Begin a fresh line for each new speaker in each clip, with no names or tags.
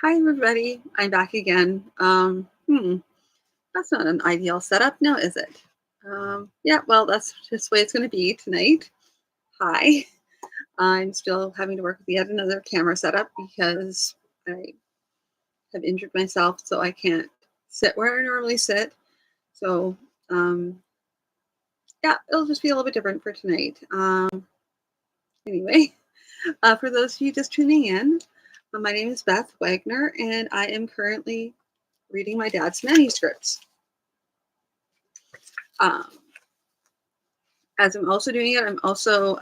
Hi, everybody. I'm back again. That's not an ideal setup, now is it? Yeah, well, that's just the way it's going to be tonight. Hi. I'm still having to work with yet another camera setup because I have injured myself, so I can't sit where I normally sit. So, um, yeah, it'll just be a little bit different for tonight. Anyway, for those of you just tuning in, my name is Beth Wagner, and I am currently reading my dad's manuscripts. Um, as I'm also doing it, I'm also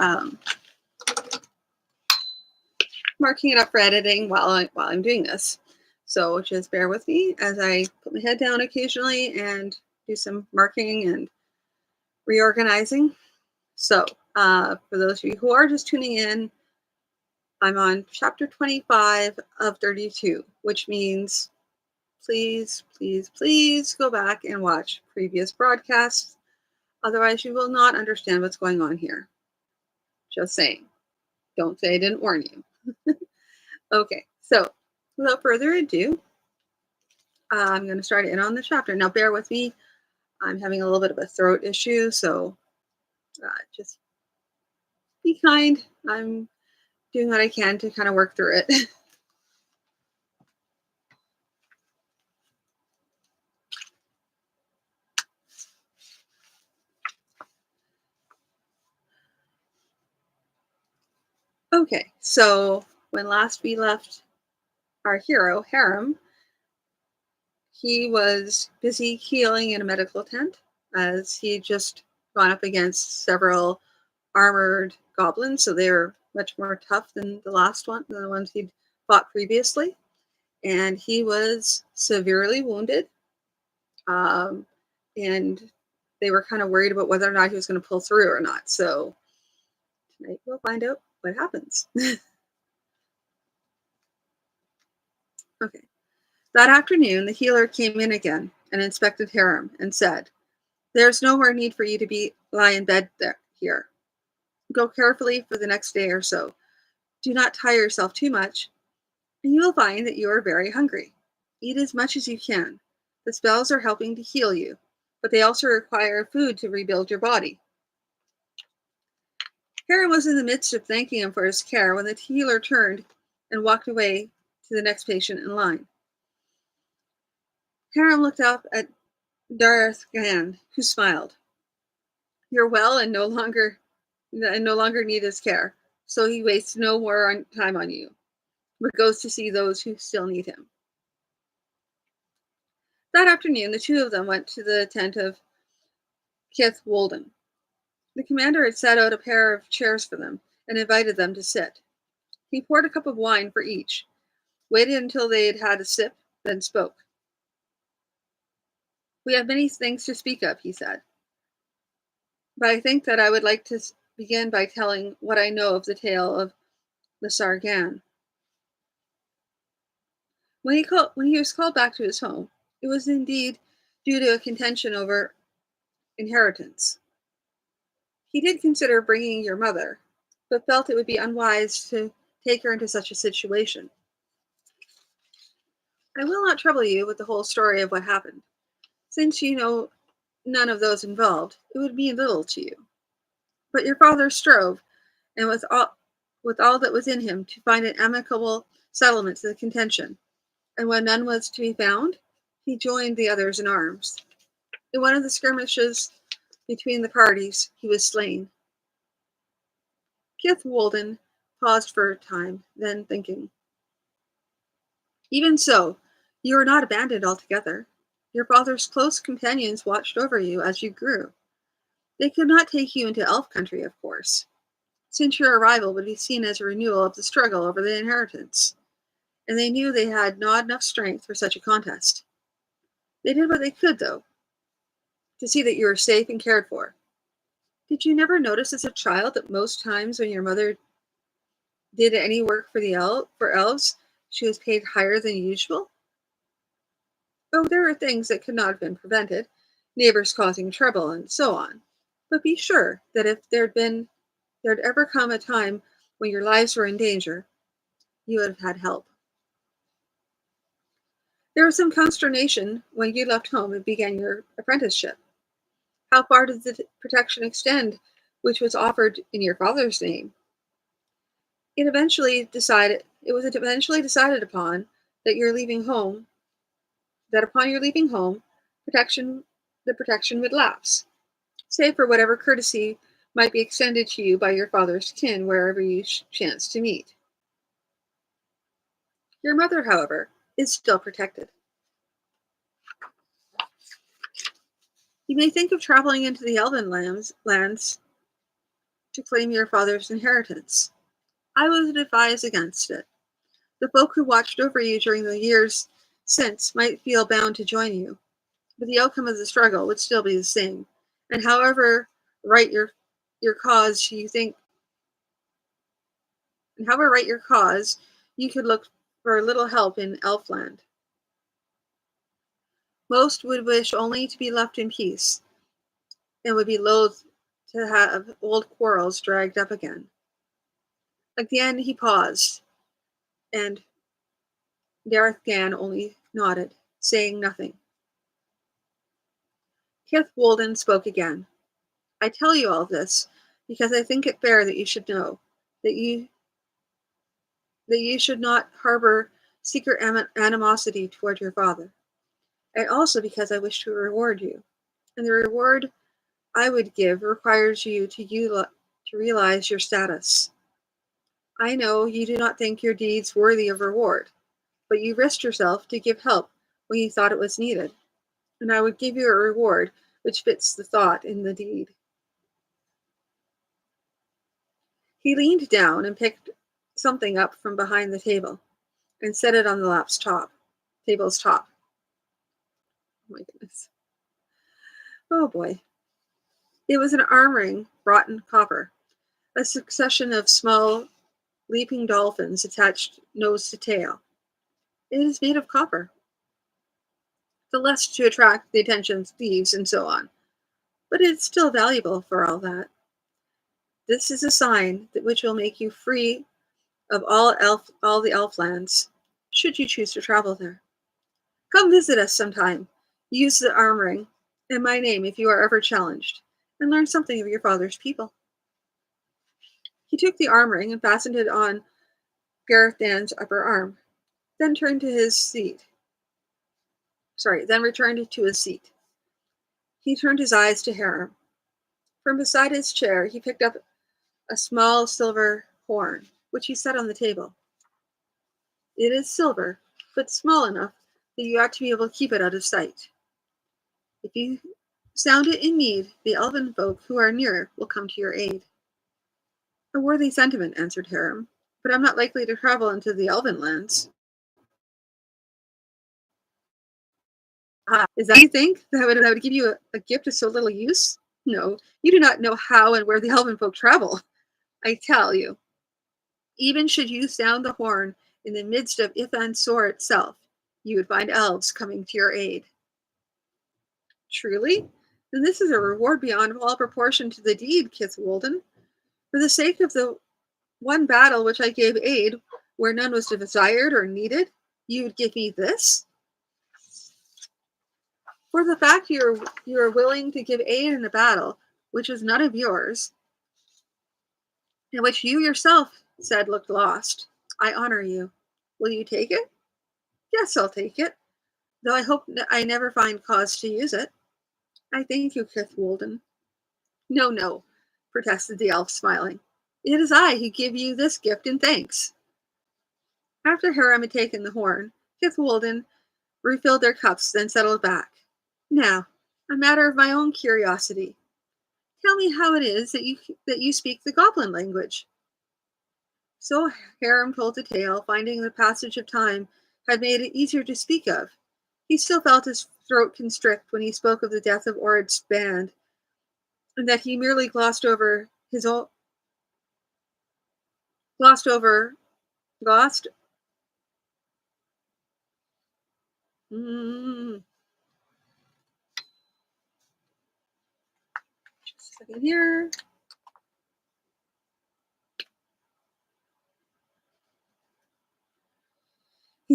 marking it up for editing while I'm doing this. So just bear with me as I put my head down occasionally and do some marking and reorganizing. So for those of you who are just tuning in, I'm on chapter 25 of 32, which means please, please, please go back and watch previous broadcasts. Otherwise, you will not understand what's going on here. Just saying. Don't say I didn't warn you. Okay, so without further ado, I'm going to start in on the chapter. Now, bear with me. I'm having a little bit of a throat issue, so just be kind. I'm doing what I can to kind of work through it. Okay, so when last we left our hero, Haram, he was busy healing in a medical tent as he had just gone up against several armored goblins, so they're much more tough than than the ones he'd fought previously. And he was severely wounded. Um, and they were kind of worried about whether or not he was going to pull through or not. So tonight we'll find out what happens. Okay. That afternoon, the healer came in again and inspected Harem and said, "There's no more need for you to lie in bed here. Go carefully for the next day or so. Do not tire yourself too much, and you will find that you are very hungry. Eat as much as you can. The spells are helping to heal you, but they also require food to rebuild your body." Harry was in the midst of thanking him for his care when the healer turned and walked away to the next patient in line. Harry looked up at Darth Gan, who smiled. "You're well and no longer need his care, so he wastes no more time on you, but goes to see those who still need him." That afternoon, the two of them went to the tent of Kith Walden. The commander had set out a pair of chairs for them and invited them to sit. He poured a cup of wine for each, waited until they had had a sip, then spoke. "We have many things to speak of," he said, "but I think that I would like to begin by telling what I know of the tale of the Sargan." When he was called back to his home, it was indeed due to a contention over inheritance. He did consider bringing your mother, but felt it would be unwise to take her into such a situation. "I will not trouble you with the whole story of what happened. Since you know none of those involved, it would mean little to you. But your father strove, and with all that was in him, to find an amicable settlement to the contention, and when none was to be found, he joined the others in arms. In one of the skirmishes between the parties, he was slain." Kith Walden paused for a time, then thinking, "Even so, you were not abandoned altogether. Your father's close companions watched over you as you grew. They could not take you into elf country, of course, since your arrival would be seen as a renewal of the struggle over the inheritance, and they knew they had not enough strength for such a contest. They did what they could, though, to see that you were safe and cared for. Did you never notice as a child that most times when your mother did any work for for elves, she was paid higher than usual? Oh, there were things that could not have been prevented, neighbors causing trouble, and so on. But be sure that if there'd ever come a time when your lives were in danger, you would have had help." There was some consternation when you left home and began your apprenticeship. How far did the protection extend, which was offered in your father's name? It was eventually decided upon that you're leaving home, that upon your leaving home, protection the protection would lapse, save for whatever courtesy might be extended to you by your father's kin wherever you chance to meet. Your mother, however, is still protected. You may think of traveling into the elven lands to claim your father's inheritance. I would advise against it. The folk who watched over you during the years since might feel bound to join you, but the outcome of the struggle would still be the same. And right your cause you think however right your cause, you could look for a little help in Elfland. Most would wish only to be left in peace, and would be loath to have old quarrels dragged up again. Again he paused, and Dareth Gan only nodded, saying nothing. Kith Wolden spoke again. I tell you all this because I think it fair that you should know that you should not harbor secret animosity toward your father, and also because I wish to reward you. And the reward I would give requires you to realize your status. I know you do not think your deeds worthy of reward, but you risked yourself to give help when you thought it was needed, and I would give you a reward which fits the thought in the deed. He leaned down and picked something up from behind the table and set it on the table's top. Oh my goodness. Oh boy. It was an arm ring wrought in copper, a succession of small leaping dolphins attached nose to tail. It is made of copper, the less to attract the attention of thieves and so on, but it's still valuable for all that. This is a sign that which will make you free of all the elf lands, should you choose to travel there. Come visit us sometime. Use the arm ring and my name if you are ever challenged, and learn something of your father's people. He took the arm ring and fastened it on Gareth Dan's upper arm, then returned to his seat. He turned his eyes to Haram. From beside his chair, he picked up a small silver horn, which he set on the table. It is silver, but small enough that you ought to be able to keep it out of sight. If you sound it in need, the elven folk who are near will come to your aid. A worthy sentiment, answered Haram, but I'm not likely to travel into the elven lands. Is that you think that would give you a gift of so little use? No, you do not know how and where the elven folk travel. I tell you, even should you sound the horn in the midst of Ithan Sor itself, you would find elves coming to your aid. Truly? Then this is a reward beyond all proportion to the deed, Kith Wolden. For the sake of the one battle which I gave aid, where none was desired or needed, you would give me this? For the fact you are willing to give aid in a battle which is none of yours, and which you yourself said looked lost, I honor you. Will you take it? Yes, I'll take it, though I hope I never find cause to use it. I thank you, Kith Wolden. No, no, protested the elf, smiling. It is I who give you this gift in thanks. After Haram had taken the horn, Kith Wolden refilled their cups, then settled back. Now, a matter of my own curiosity. Tell me how it is that you speak the goblin language. So Haram told the tale, finding the passage of time had made it easier to speak of. He still felt his throat constrict when he spoke of the death of Ord's band, and that he merely glossed over glossed mm, just a second here.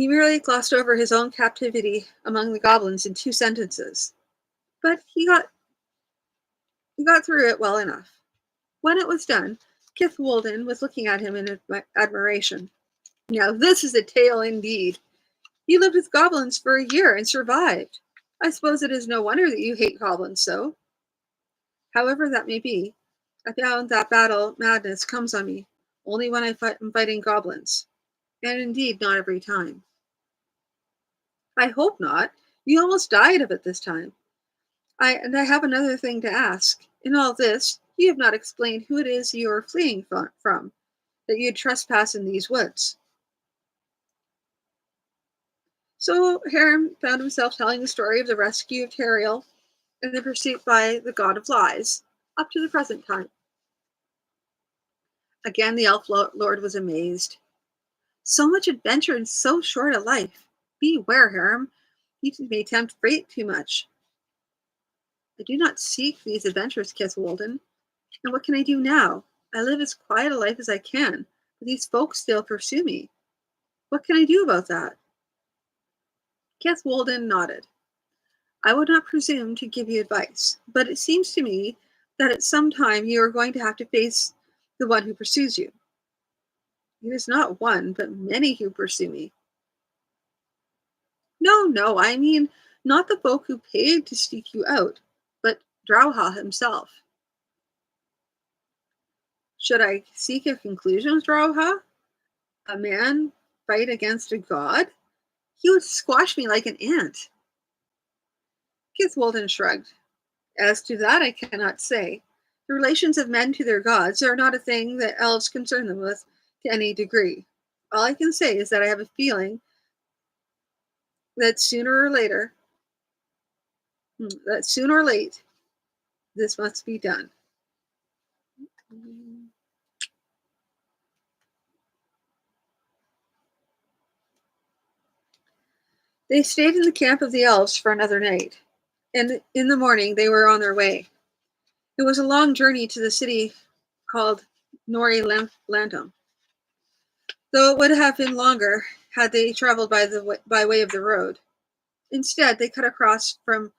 He merely glossed over his own captivity among the goblins in 2 sentences, but he got through it well enough. When it was done, Kith Walden was looking at him in admiration. Now this is a tale indeed. You lived with goblins for a year and survived. I suppose it is no wonder that you hate goblins so. However that may be, I found that battle madness comes on me only when I'm fighting goblins, and indeed not every time. I hope not. You almost died of it this time. I have another thing to ask. In all this, you have not explained who it is you are fleeing from, that you trespass in these woods. So Haram found himself telling the story of the rescue of Teriel and the pursuit by the god of lies, up to the present time. Again, the elf lord was amazed. So much adventure in so short a life. Beware, Haram. You may tempt fate too much. I do not seek these adventures, Kith Walden. And what can I do now? I live as quiet a life as I can, but these folks still pursue me. What can I do about that? Kith Walden nodded. I would not presume to give you advice, but it seems to me that at some time you are going to have to face the one who pursues you. It is not one, but many who pursue me. No, I mean not the folk who paid to seek you out, but Drauha himself. Should I seek a conclusion with Drauha? A man fight against a god? He would squash me like an ant. Kith shrugged. As to that, I cannot say. The relations of men to their gods are not a thing that elves concern them with to any degree. All I can say is that I have a feeling that sooner or late, this must be done. They stayed in the camp of the elves for another night, and in the morning they were on their way. It was a long journey to the city called Nori Lantum, though it would have been longer had they traveled by way of the road. Instead, they cut across from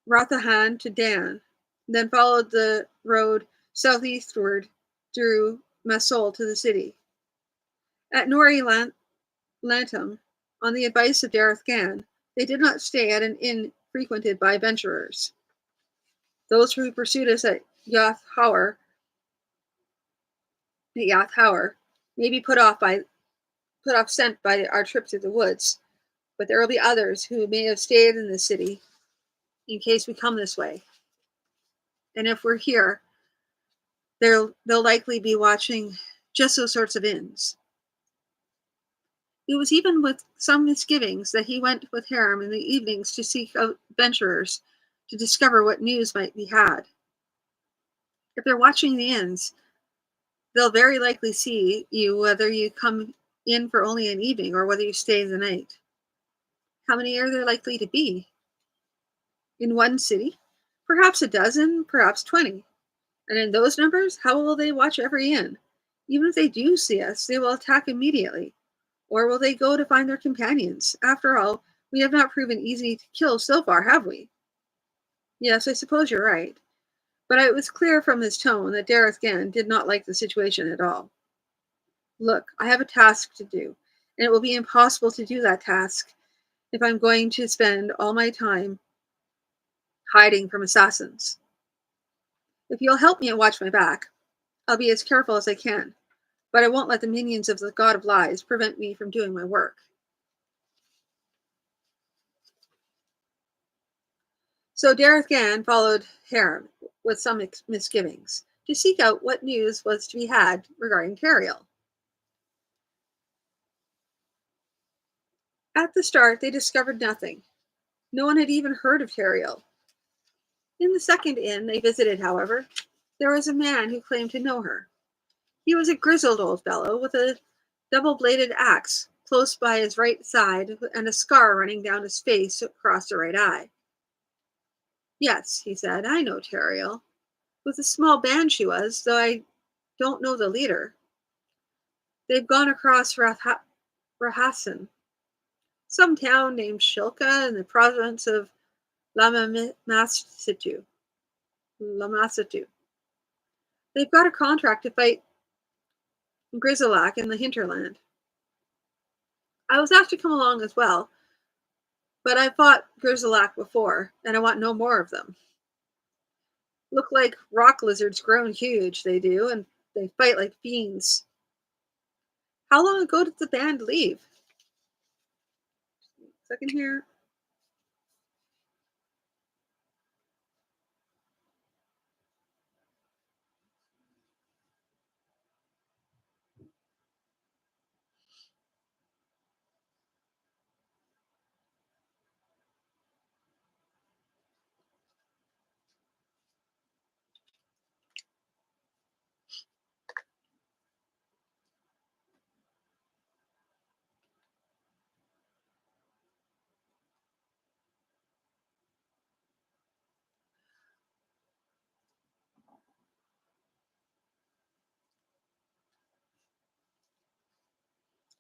Rothahan to Dan, then followed the road southeastward through Masol to the city. At Nori Lantum, on the advice of Dareth Gan, they did not stay at an inn frequented by adventurers. Those who pursued us at Yath Hawar may be put off scent by our trip through the woods, but there will be others who may have stayed in the city in case we come this way. And if we're here, they'll likely be watching just those sorts of inns. It was even with some misgivings that he went with Haram in the evenings to seek out adventurers to discover what news might be had. If they're watching the inns, they'll very likely see you whether you come in for only an evening or whether you stay the night. How many are there likely to be? In one city? Perhaps a dozen, perhaps 20. And in those numbers, how will they watch every inn? Even if they do see us, they will attack immediately. Or will they go to find their companions? After all, we have not proven easy to kill so far, have we? Yes, I suppose you're right. But it was clear from his tone that Dareth Gan did not like the situation at all. Look, I have a task to do, and it will be impossible to do that task if I'm going to spend all my time hiding from assassins. If you'll help me and watch my back, I'll be as careful as I can, but I won't let the minions of the God of Lies prevent me from doing my work. So Dareth Gan followed Haram with some misgivings to seek out what news was to be had regarding Teriel. At the start, they discovered nothing. No one had even heard of Teriel. In the second inn they visited, however, there was a man who claimed to know her. He was a grizzled old fellow with a double-bladed axe close by his right side and a scar running down his face across the right eye. Yes, he said, I know Teriel. With a small band she was, though I don't know the leader. They've gone across Rahassan, some town named Shilka in the province of Lamasitu. Lamasitu. They've got a contract to fight Grizzlak in the hinterland. I was asked to come along as well, but I fought Grizzlak before, and I want no more of them. Look like rock lizards grown huge, they do, and they fight like fiends. How long ago did the band leave? Second here.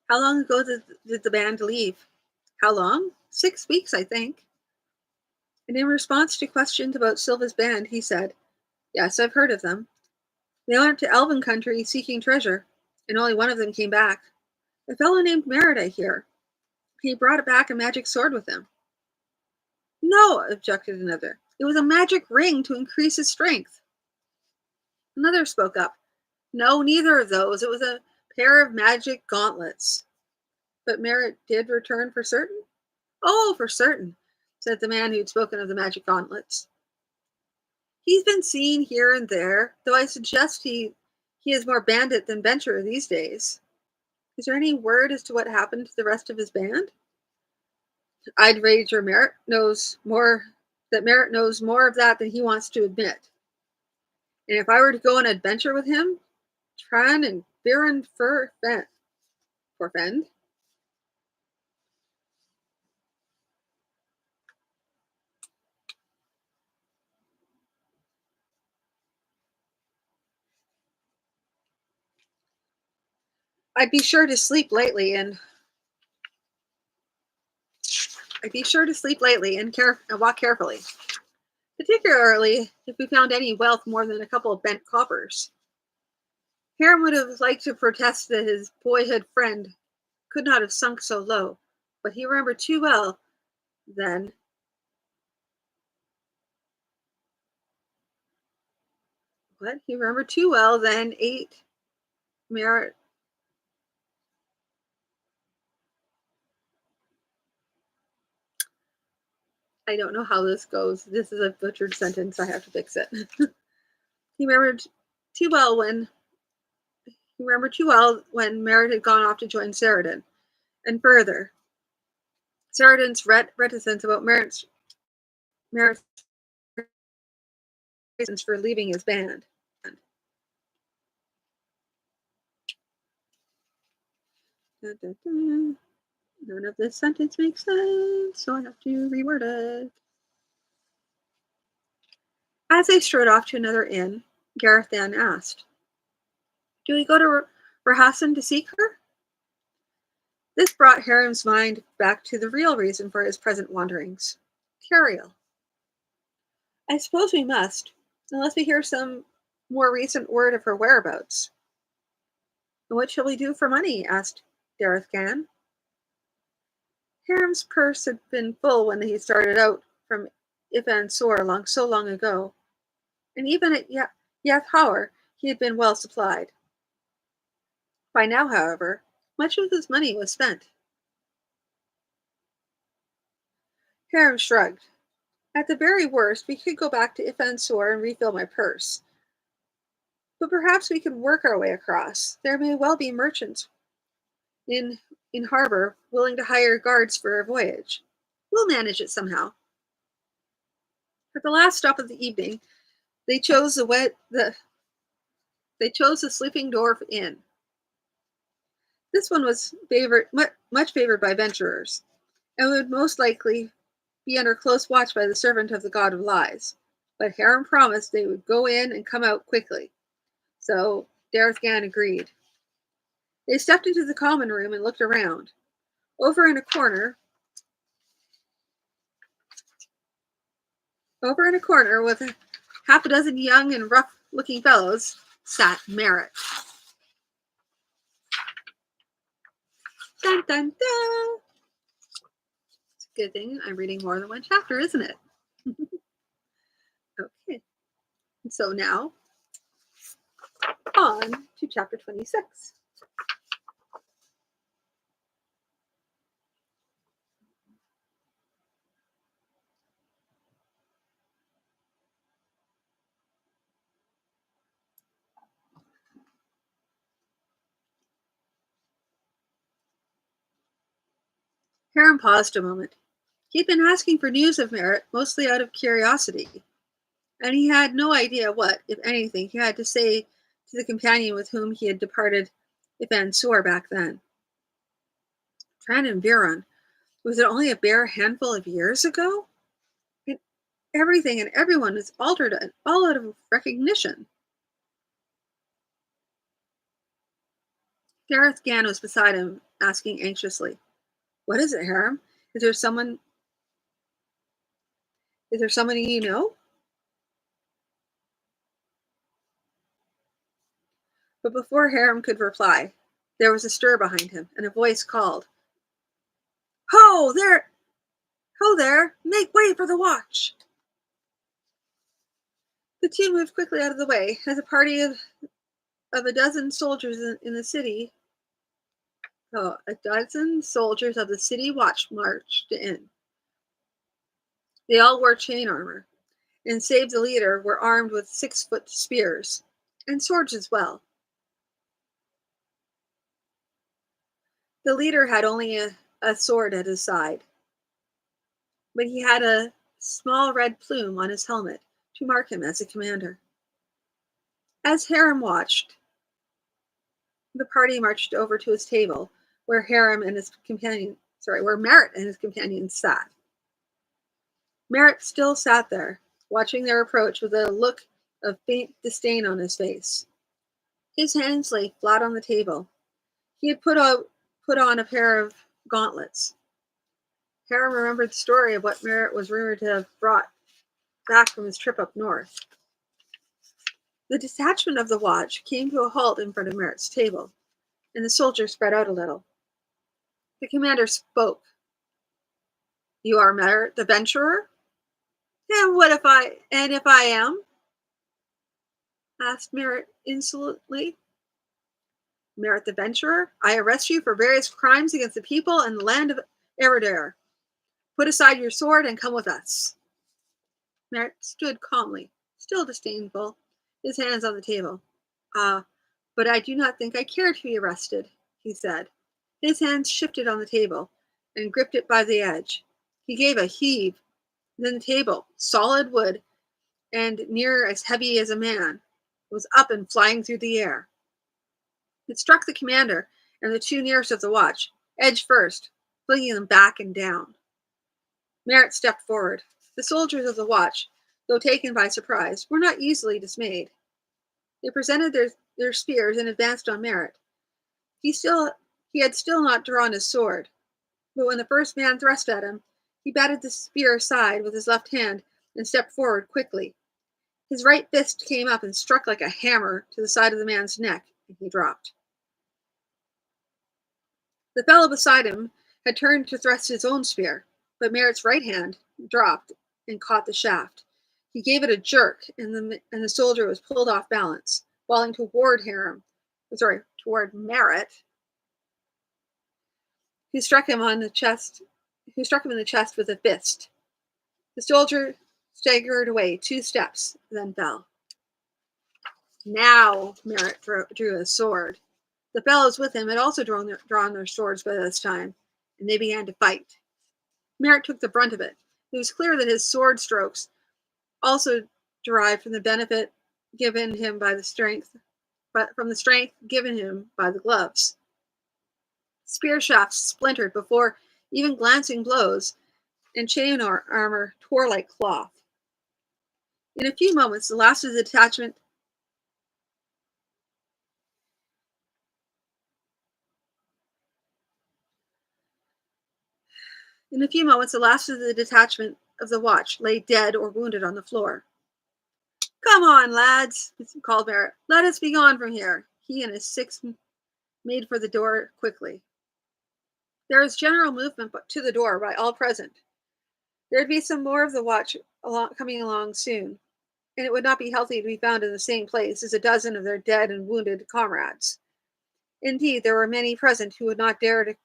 How long ago did the band leave? How long? 6 weeks, I think. And in response to questions about Silva's band, he said, "Yes, I've heard of them. They went to Elven country seeking treasure, and only one of them came back. A fellow named Merritt, I hear. He brought back a magic sword with him." "No," objected another. "It was a magic ring to increase his strength." Another spoke up. "No, neither of those. It was a pair of magic gauntlets." "But Merritt did return for certain?" "Oh, for certain," said the man who'd spoken of the magic gauntlets. "He's been seen here and there, though I suggest he is more bandit than venturer these days. Is there any word as to what happened to the rest of his band?" "I'd wager Merritt knows more of that than he wants to admit. And if I were to go on an adventure with him, Tran and Biren Forfend, I'd be sure to sleep lately and I'd be sure to sleep lately and walk carefully, particularly if we found any wealth more than a couple of bent coppers." Harem would have liked to protest that his boyhood friend could not have sunk so low, but he remembered too well then. What? He remembered too well then ate merit. I don't know how this goes. This is a butchered sentence. I have to fix it. He remembered too well when he remembered too well when Merritt had gone off to join Sheridan. And further, Sheridan's reticence about Merritt's reasons for leaving his band. Dun, dun, dun. None of this sentence makes sense, so I have to reword it. As they strode off to another inn, Gareth then asked, "Do we go to Rahassan to seek her?" This brought Harem's mind back to the real reason for his present wanderings, Cariel. "I suppose we must, unless we hear some more recent word of her whereabouts." "And what shall we do for money?" asked Dareth Gan. Harem's purse had been full when he started out from Ivan Sor so long ago, and even at Yath Hawar he had been well supplied. By now, however, much of his money was spent. Harem shrugged. "At the very worst, we could go back to Ifan Sor and refill my purse. But perhaps we could work our way across. There may well be merchants in in harbor willing to hire guards for a voyage. We'll manage it somehow." For the last stop of the evening, they chose they chose the Sleeping Dwarf Inn. This one was much favored by venturers, and would most likely be under close watch by the servant of the god of lies. But Harem promised they would go in and come out quickly, so Dareth Gan agreed. They stepped into the common room and looked around. Over in a corner, with half a dozen young and rough-looking fellows, sat Merritt. Dun dun dun! It's a good thing I'm reading more than one chapter, isn't it? Okay. So now, on to chapter 26. Harum paused a moment. He'd been asking for news of Merritt, mostly out of curiosity, and he had no idea what, if anything, he had to say to the companion with whom he had departed Van Soor back then. Tran and Viron, was it only a bare handful of years ago? And everything and everyone was altered and all out of recognition. Gareth Gann was beside him, asking anxiously, "What is it, Harum? Is there someone is there somebody you know?" But before Harum could reply, there was a stir behind him, and a voice called, "Ho there! Ho there! Make way for the watch!" The two moved quickly out of the way as a party of a dozen soldiers in the city. Oh, a dozen soldiers of the city watch marched in. They all wore chain armor, and save the leader, were armed with 6-foot spears, and swords as well. The leader had only a sword at his side, but he had a small red plume on his helmet to mark him as a commander. As Harum watched, the party marched over to his table, where where Merritt and his companions sat. Merritt still sat there, watching their approach with a look of faint disdain on his face. His hands lay flat on the table. He had put on a pair of gauntlets. Harum remembered the story of what Merritt was rumored to have brought back from his trip up north. The detachment of the watch came to a halt in front of Merritt's table, and the soldiers spread out a little. The commander spoke. "You are Merritt the venturer?" "And if I am?" asked Merritt insolently. "Merritt the venturer, I arrest you for various crimes against the people and the land of Eridare. Put aside your sword and come with us." Merritt stood calmly, still disdainful, his hands on the table. "Ah, but I do not think I care to be arrested," he said. His hands shifted on the table and gripped it by the edge. He gave a heave. Then the table, solid wood and near as heavy as a man, was up and flying through the air. It struck the commander and the two nearest of the watch, edge first, flinging them back and down. Merritt stepped forward. The soldiers of the watch, though taken by surprise, were not easily dismayed. They presented their spears and advanced on Merritt. He had still not drawn his sword, but when the first man thrust at him, he batted the spear aside with his left hand and stepped forward quickly. His right fist came up and struck like a hammer to the side of the man's neck, and he dropped. The fellow beside him had turned to thrust his own spear, but Merritt's right hand dropped and caught the shaft. He gave it a jerk, and the soldier was pulled off balance, falling toward Merritt, who struck him in the chest with a fist. The soldier staggered away 2 steps, then fell. Now Merritt drew his sword. The fellows with him had also drawn their swords by this time, and they began to fight. Merritt took the brunt of it. It was clear that his sword strokes also derived from the benefit given him by the strength given him by the gloves. Spear shafts splintered before even glancing blows, and chain armor tore like cloth. In a few moments, the last of the detachment In a few moments, the last of the detachment of the watch lay dead or wounded on the floor. Come on, lads, called Merritt. Let us be gone from here. He and his six made for the door quickly. There was general movement to the door by all present. There'd be some more of the watch coming along soon, and it would not be healthy to be found in the same place as a dozen of their dead and wounded comrades. Indeed, there were many present who would not dare to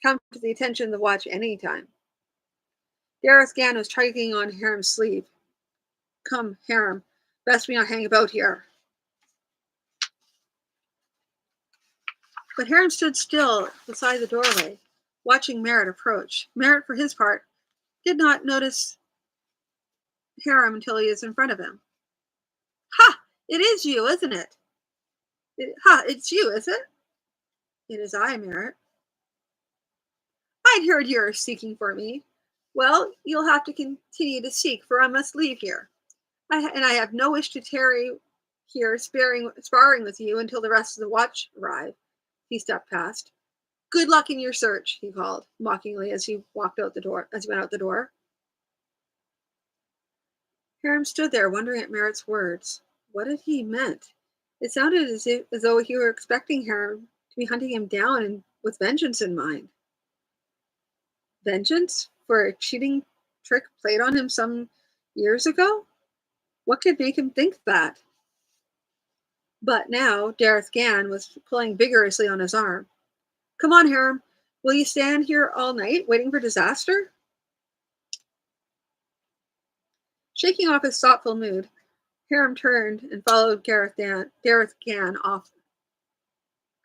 come to the attention of the watch at any time. Gareth Gann was tugging on Haram's sleeve. Come, Haram, best we not hang about here. But Haram stood still beside the doorway, watching Merritt approach. Merritt, for his part, did not notice Haram until he was in front of him. Ha! It is you, isn't it? It's you, is it? It is I, Merritt. I'd heard you were seeking for me. Well, you'll have to continue to seek, for I must leave here. I have no wish to tarry here sparring with you until the rest of the watch arrive. He stepped past. Good luck in your search, he called mockingly as he went out the door. Haram stood there, wondering at Merritt's words. What had he meant? It sounded as though he were expecting Haram to be hunting him down and with vengeance in mind. Vengeance for a cheating trick played on him some years ago? What could make him think that? But now Gareth Gann was pulling vigorously on his arm. Come on, Haram. Will you stand here all night waiting for disaster? Shaking off his thoughtful mood, Haram turned and followed Gareth Gann off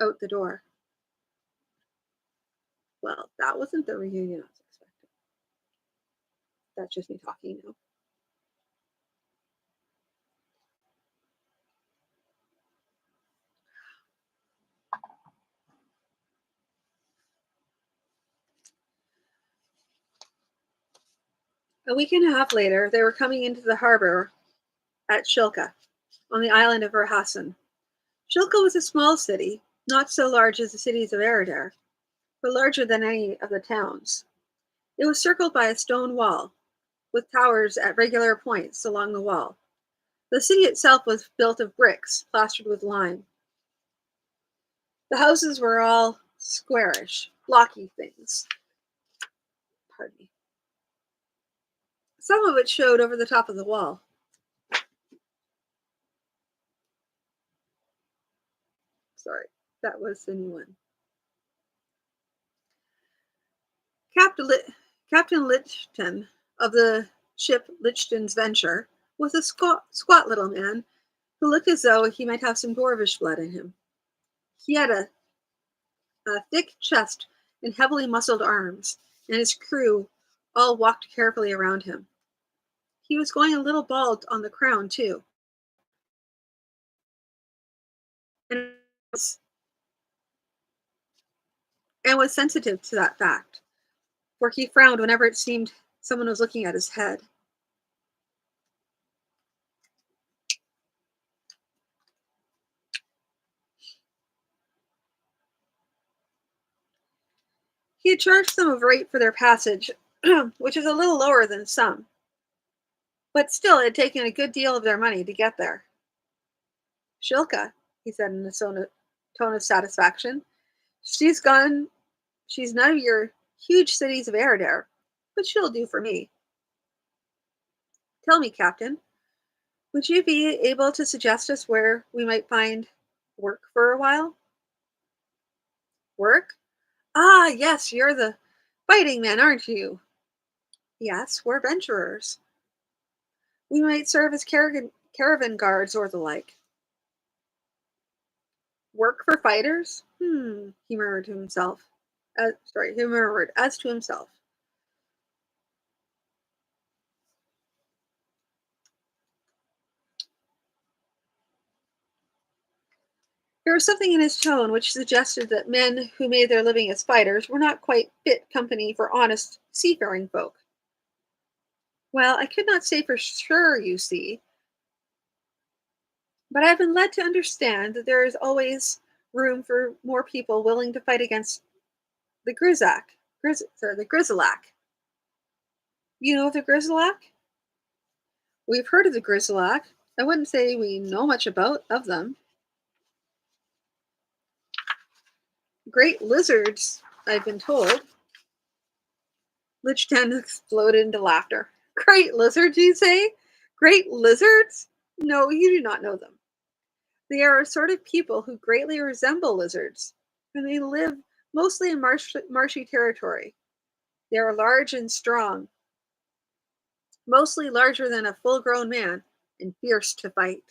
out the door. Well, that wasn't the reunion I was expecting. That's just me talking now. A week and a half later, they were coming into the harbor at Shilka, on the island of Rahassan. Shilka was a small city, not so large as the cities of Eridar, but larger than any of the towns. It was circled by a stone wall, with towers at regular points along the wall. The city itself was built of bricks, plastered with lime. The houses were all squarish, blocky things. Pardon me. Some of it showed over the top of the wall. Sorry, that was the new one. Captain Lichten of the ship Lichten's Venture was a squat little man who looked as though he might have some dwarvish blood in him. He had a thick chest and heavily muscled arms, and his crew all walked carefully around him. He was going a little bald on the crown, too, and was sensitive to that fact, for he frowned whenever it seemed someone was looking at his head. He had charged them a rate for their passage, which was a little lower than some, but still it had taken a good deal of their money to get there. Shilka, he said in a tone of satisfaction. She's none of your huge cities of Eridar, but she'll do for me. Tell me, Captain, would you be able to suggest us where we might find work for a while? Work? Ah, yes, you're the fighting men, aren't you? Yes, we're adventurers. We might serve as caravan guards or the like. Work for fighters? He murmured to himself. He murmured as to himself. There was something in his tone which suggested that men who made their living as fighters were not quite fit company for honest seafaring folk. Well, I could not say for sure, you see, but I've been led to understand that there is always room for more people willing to fight against the Grizak the Grizzlack. You know the Grizzlack? We've heard of the Grizzlack. I wouldn't say we know much about of them. Great lizards, I've been told. Lichtan exploded into laughter. Great lizards, you say? Great lizards? No, you do not know them. They are a sort of people who greatly resemble lizards, and they live mostly in marshy territory. They are large and strong, mostly larger than a full grown man, and fierce to fight.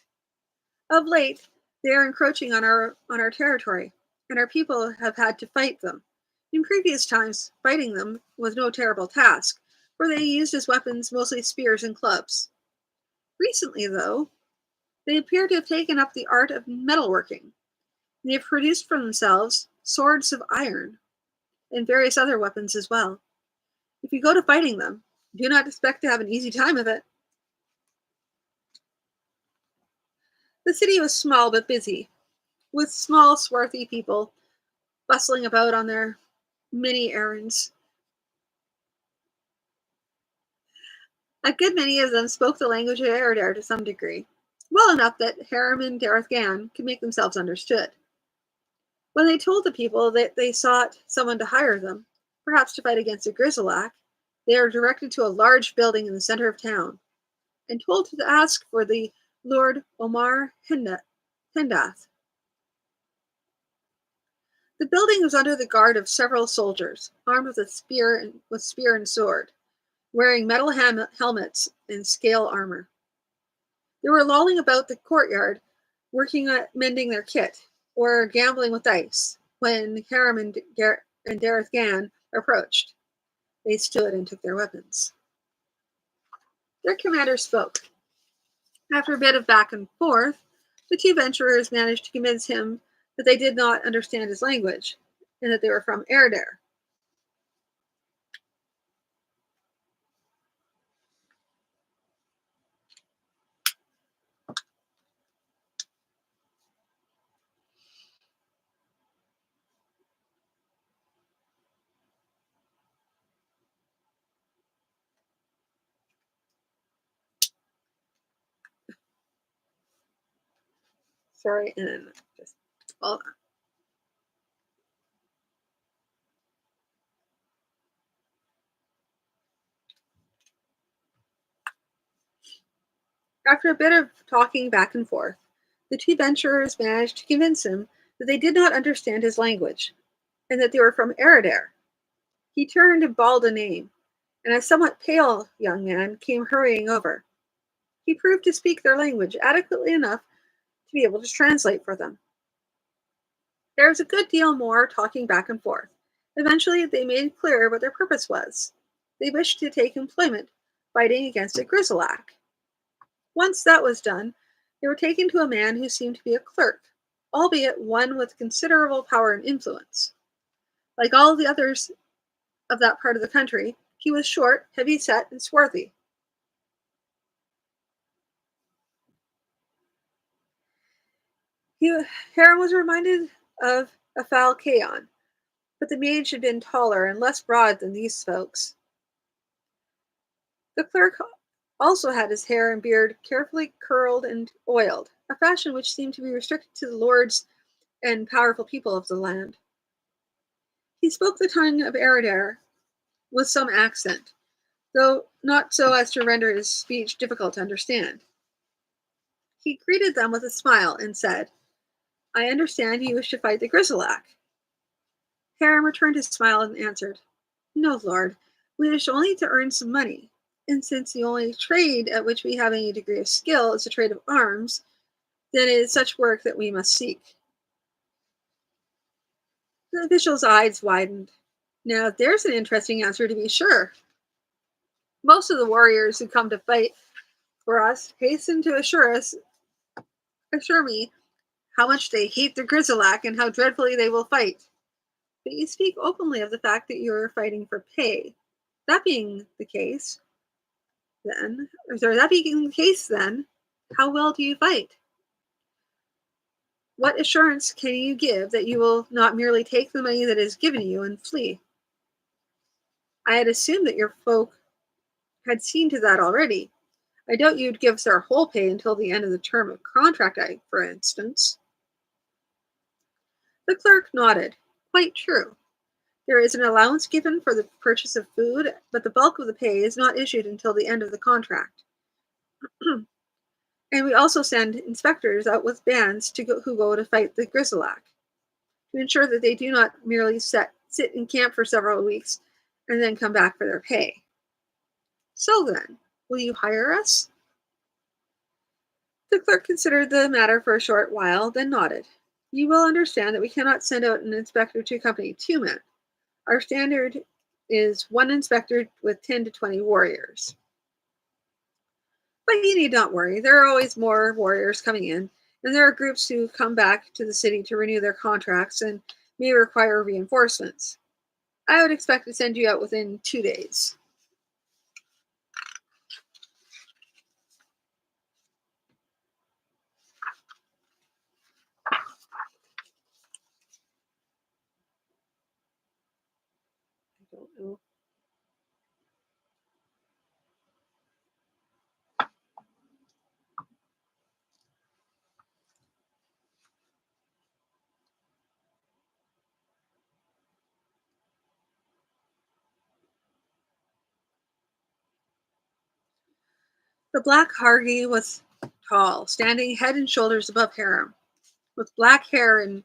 Of late, they are encroaching on our territory, and our people have had to fight them. In previous times, fighting them was no terrible task, for they used as weapons mostly spears and clubs. Recently, though, they appear to have taken up the art of metalworking. They have produced for themselves swords of iron and various other weapons as well. If you go to fighting them, do not expect to have an easy time of it. The city was small but busy, with small, swarthy people bustling about on their many errands. A good many of them spoke the language of Eridar to some degree, well enough that Haram and Darethgan could make themselves understood. When they told the people that they sought someone to hire them, perhaps to fight against a Grizzlack, they are directed to a large building in the center of town, and told to ask for the Lord Omar Hendath. The building was under the guard of several soldiers, armed with spear and sword, wearing metal helmets and scale armor. They were lolling about the courtyard, working at mending their kit, or gambling with dice, when Haram and Dareth Gan approached. They stood and took their weapons. Their commander spoke. After a bit of back and forth, the two venturers managed to convince him that they did not understand his language, and that they were from Eridar. Sorry, and then just hold on. After a bit of talking back and forth, the two venturers managed to convince him that they did not understand his language, and that they were from Eridar. He turned and bawled a name, and a somewhat pale young man came hurrying over. He proved to speak their language adequately enough to be able to translate for them. There was a good deal more talking back and forth. Eventually, they made clear what their purpose was. They wished to take employment fighting against a Grizzlack. Once that was done, they were taken to a man who seemed to be a clerk, albeit one with considerable power and influence. Like all the others of that part of the country, he was short, heavy-set, and swarthy. Harum was reminded of a Falcaon, but the mage had been taller and less broad than these folks. The clerk also had his hair and beard carefully curled and oiled, a fashion which seemed to be restricted to the lords and powerful people of the land. He spoke the tongue of Eridar with some accent, though not so as to render his speech difficult to understand. He greeted them with a smile and said, "I understand you wish to fight the Grizzlack." Harum returned his smile and answered, "No, lord, we wish only to earn some money, and since the only trade at which we have any degree of skill is the trade of arms, then it is such work that we must seek." The official's eyes widened. Now, there's an interesting answer to be sure. Most of the warriors who come to fight for us hasten to assure me how much they hate the Grizzlack and how dreadfully they will fight. But you speak openly of the fact that you are fighting for pay. That being the case, then, how well do you fight? What assurance can you give that you will not merely take the money that is given you and flee? I had assumed that your folk had seen to that already. I doubt you'd give us our whole pay until the end of the term of contract, for instance. The clerk nodded. Quite true. There is an allowance given for the purchase of food, but the bulk of the pay is not issued until the end of the contract. And we also send inspectors out with bands who go to fight the Grizzlack to ensure that they do not merely sit in camp for several weeks and then come back for their pay. So then, will you hire us? The clerk considered the matter for a short while, then nodded. You will understand that we cannot send out an inspector to accompany 2 men. Our standard is 1 inspector with 10 to 20 warriors. But you need not worry, there are always more warriors coming in, and there are groups who come back to the city to renew their contracts and may require reinforcements. I would expect to send you out within 2 days. I don't know. The black Hargi was tall, standing head and shoulders above Haram, with black hair and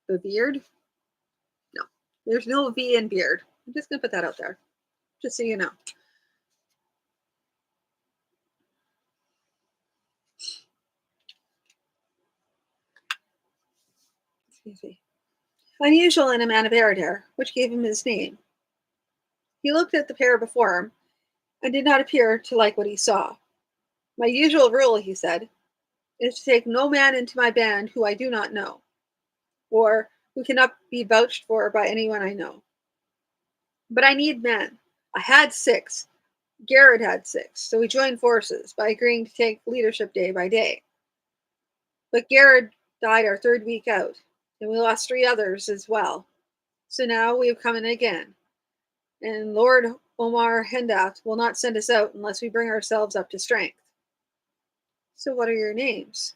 the beard. No, there's no V in beard. I'm just going to put that out there, just so you know. Excuse me. Unusual in a man of Eridar, which gave him his name. He looked at the pair before him and did not appear to like what he saw. My usual rule, he said, is to take no man into my band who I do not know, or who cannot be vouched for by anyone I know. But I need men. I had 6. Garrett had 6, so we joined forces by agreeing to take leadership day by day. But Garrett died our 3rd week out, and we lost 3 others as well. So now we have come in again, and Lord Omar Hendath will not send us out unless we bring ourselves up to strength. So what are your names?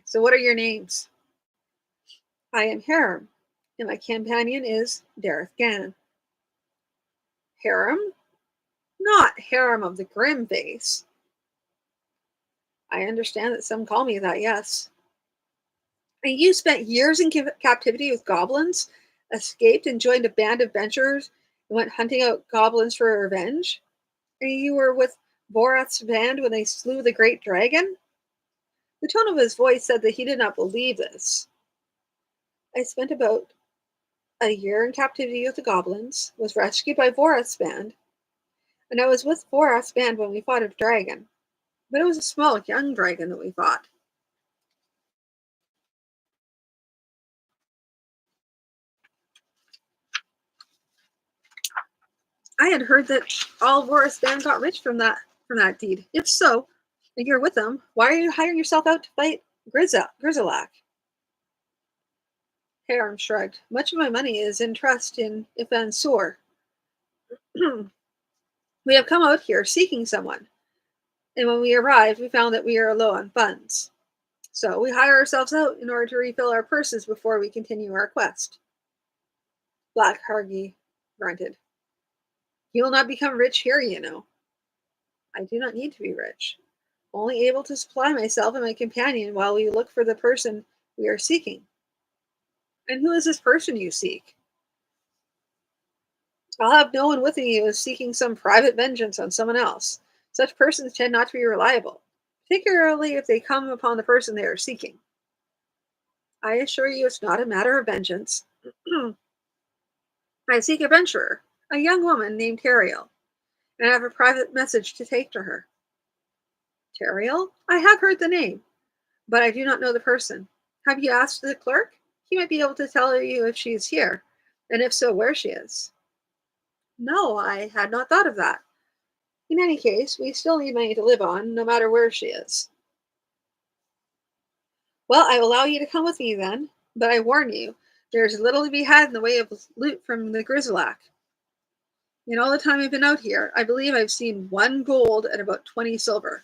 So what are your names? I am Haram, and my companion is Dareth Gan. Haram? Not Haram of the Grim Face. I understand that some call me that, yes. And you spent years in captivity with goblins, escaped and joined a band of adventurers, and went hunting out goblins for revenge? And you were with Borath's band when they slew the great dragon? The tone of his voice said that he did not believe this. I spent about a year in captivity with the goblins, was rescued by Vorath's band, and I was with Vorath's band when we fought a dragon. But it was a small, young dragon that we fought. I had heard that all Vorath's band got rich from that deed. If so, and you're with them, why are you hiring yourself out to fight Grizzlack? Haram shrugged. Much of my money is in trust in Ifan Sur. We have come out here seeking someone, and when we arrived, we found that we are low on funds. So we hire ourselves out in order to refill our purses before we continue our quest. Black Hargi grunted. You will not become rich here, you know. I do not need to be rich. Only able to supply myself and my companion while we look for the person we are seeking. And who is this person you seek? I'll have no one with me who is seeking some private vengeance on someone else. Such persons tend not to be reliable, particularly if they come upon the person they are seeking. I assure you it's not a matter of vengeance. I seek a venturer, a young woman named Teriel, and I have a private message to take to her. Teriel? I have heard the name, but I do not know the person. Have you asked the clerk? He might be able to tell you if she is here, and if so, where she is. No, I had not thought of that. In any case, we still need money to live on, no matter where she is. Well, I will allow you to come with me then, but I warn you, There's little to be had in the way of loot from the Grizzlack. In all the time I've been out here, I believe I've seen 1 gold and about 20 silver.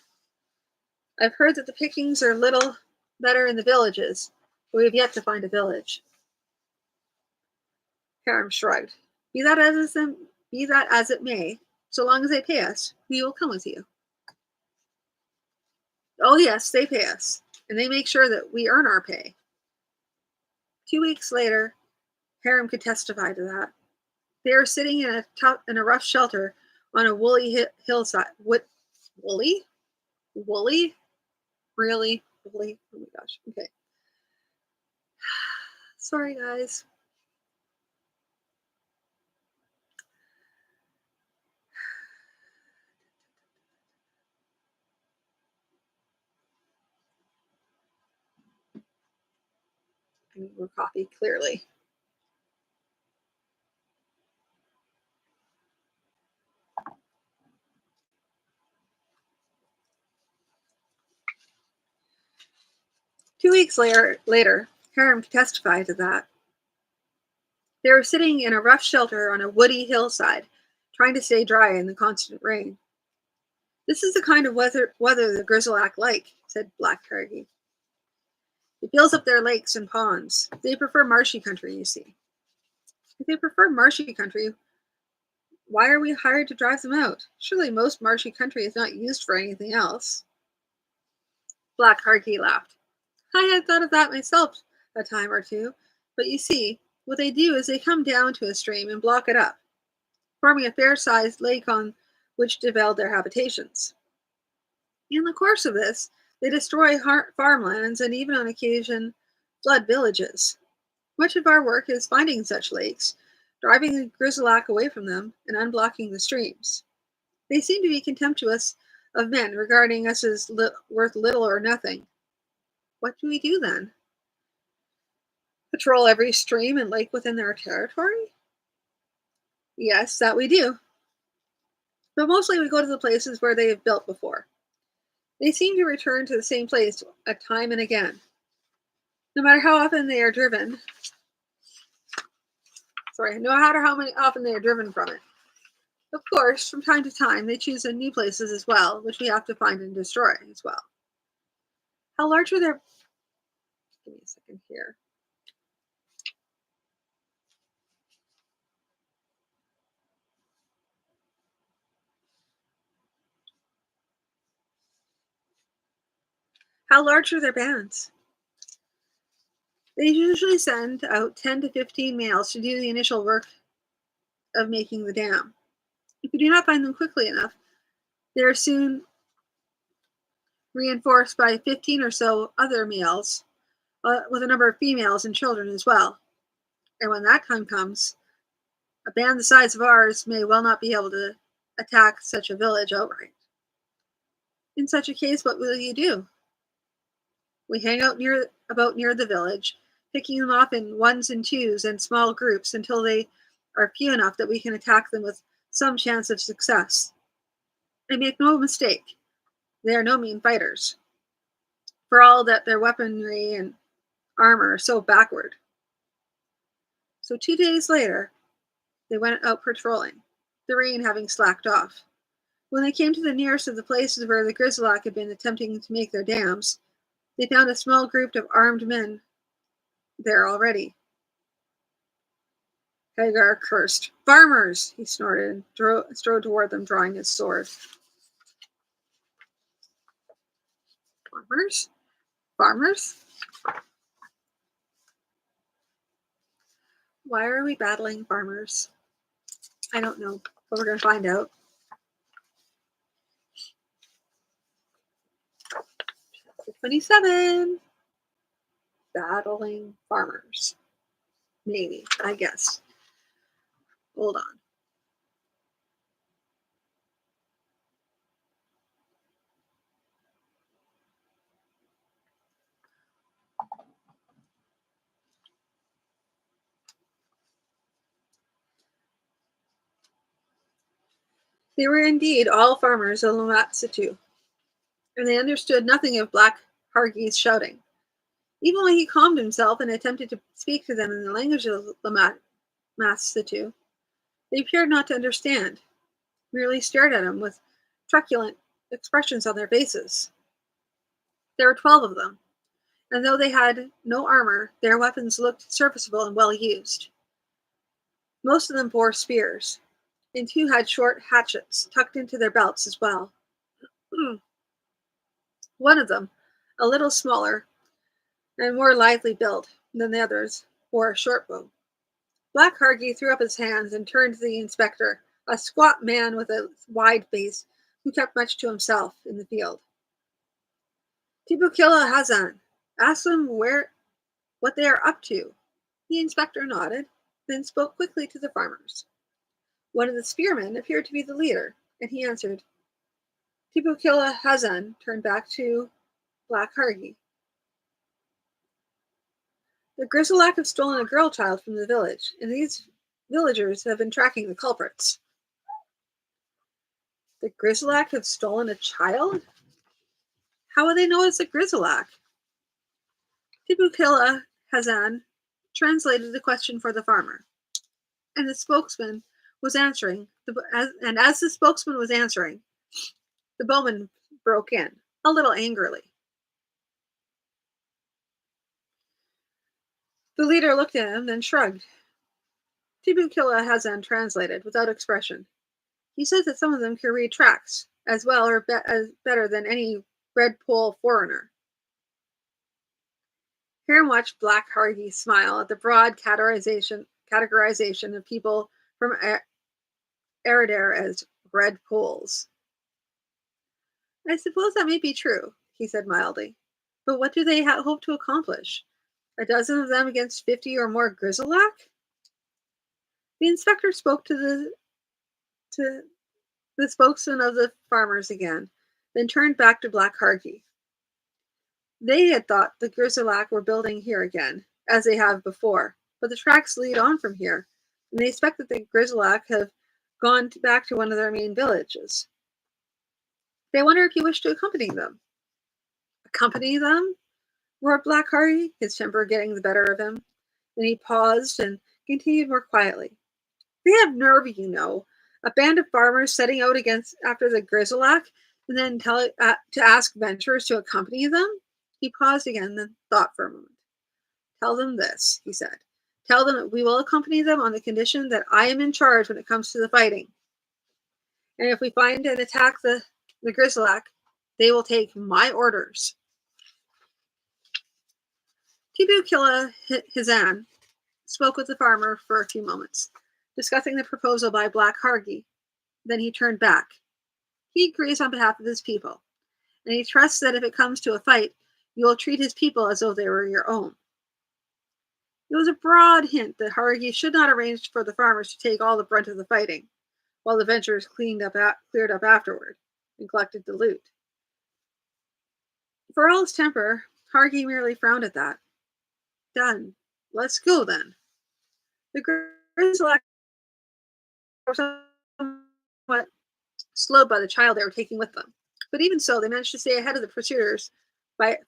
I've heard that the pickings are little better in the villages, but we have yet to find a village. Haram shrugged. Be that as it may, so long as they pay us, we will come with you. Oh yes, they pay us, and they make sure that we earn our pay. 2 weeks later, Haram could testify to that. They are sitting in a rough shelter on a woolly hillside. What? Woolly? Woolly? Really? Woolly? Oh my gosh. Okay. Sorry, guys. I need more coffee, clearly. Two weeks later, Haram could testify to that. They were sitting in a rough shelter on a woody hillside, trying to stay dry in the constant rain. This is the kind of weather the Grizzlack like, said Black Hargy. It fills up their lakes and ponds. They prefer marshy country, you see. If they prefer marshy country, why are we hired to drive them out? Surely most marshy country is not used for anything else. Black Hargy laughed. I had thought of that myself a time or two, but you see, what they do is they come down to a stream and block it up, forming a fair-sized lake on which to build their habitations. In the course of this, they destroy farmlands and even on occasion flood villages. Much of our work is finding such lakes, driving the Grizzlack away from them, and unblocking the streams. They seem to be contemptuous of men, regarding us as worth little or nothing. What do we do then? Patrol every stream and lake within their territory? Yes, that we do. But mostly we go to the places where they have built before. They seem to return to the same place time and again. No matter how often they are driven, often they are driven from it. Of course, from time to time, they choose new places as well, which we have to find and destroy as well. How large are their... Give me a second here. How large are their bands? They usually send out 10 to 15 males to do the initial work of making the dam. If we do not find them quickly enough, they are soon reinforced by 15 or so other males, with a number of females and children as well. And when that time comes, a band the size of ours may well not be able to attack such a village outright. In such a case, what will you do? We hang out near the village, picking them off in ones and twos and small groups until they are few enough that we can attack them with some chance of success. And make no mistake, they are no mean fighters, for all that their weaponry and armor are so backward. So 2 days later, they went out patrolling, the rain having slacked off. When they came to the nearest of the places where the Grizzlack had been attempting to make their dams, they found a small group of armed men there already. Hagar cursed. Farmers, he snorted, and strode toward them, drawing his sword. Farmers? Farmers? Why are we battling farmers? I don't know, but we're going to find out. Chapter 27. Battling farmers. Maybe, I guess. Hold on. They were indeed all farmers of Lamatsutu, and they understood nothing of Black Hargy's shouting. Even when he calmed himself and attempted to speak to them in the language of the Matsitu, they appeared not to understand, merely stared at him with truculent expressions on their faces. There were 12 of them, and though they had no armor, their weapons looked serviceable and well used. Most of them bore spears, and 2 had short hatchets tucked into their belts as well. One of them, a little smaller and more lively built than the others, bore a short bow. Black Hargi threw up his hands and turned to the inspector, a squat man with a wide face who kept much to himself in the field. Tibukila Hazan, ask them what they are up to. The inspector nodded, then spoke quickly to the farmers. One of the spearmen appeared to be the leader, and he answered. Tibukila Hazan turned back to Black Hargi. The Grizzlak have stolen a girl child from the village, and these villagers have been tracking the culprits. The Grizzlak have stolen a child? How would they know it's a Grizzlak? Tibukila Hazan translated the question for the farmer, and the spokesman was answering. As the spokesman was answering, the bowman broke in, a little angrily. The leader looked at him, then shrugged. Tibukila Hazan translated, without expression. He said that some of them could read tracks, as well or better than any red pole foreigner. Hiram watched Black Hargi smile at the broad categorization of people from Eridare as red poles. I suppose that may be true, he said mildly. But what do they hope to accomplish? A dozen of them against 50 or more Grizzlak? The inspector spoke to the spokesman of the farmers again, then turned back to Black Hargi. They had thought the Grizzlak were building here again, as they have before, but the tracks lead on from here, and they expect that the Grizzlak have gone back to one of their main villages. They wonder if you wish to accompany them. Accompany them? Roared Black Hargi, his temper getting the better of him. Then he paused and continued more quietly. They have nerve, you know. A band of farmers setting out after the Grizzlak, and then to ask venturers to accompany them? He paused again, then thought for a moment. Tell them this, he said. Tell them that we will accompany them on the condition that I am in charge when it comes to the fighting. And if we find and attack the Grizzlak, they will take my orders. Tibukila Hazan spoke with the farmer for a few moments, discussing the proposal by Black Hargi. Then he turned back. He agrees on behalf of his people, and he trusts that if it comes to a fight, you will treat his people as though they were your own. It was a broad hint that Hargi should not arrange for the farmers to take all the brunt of the fighting, while the venturers cleared up afterward and collected the loot. For all his temper, Hargi merely frowned at that. Done. Let's go then. The Grizzlak were somewhat slowed by the child they were taking with them, but even so, they managed to stay ahead of the pursuers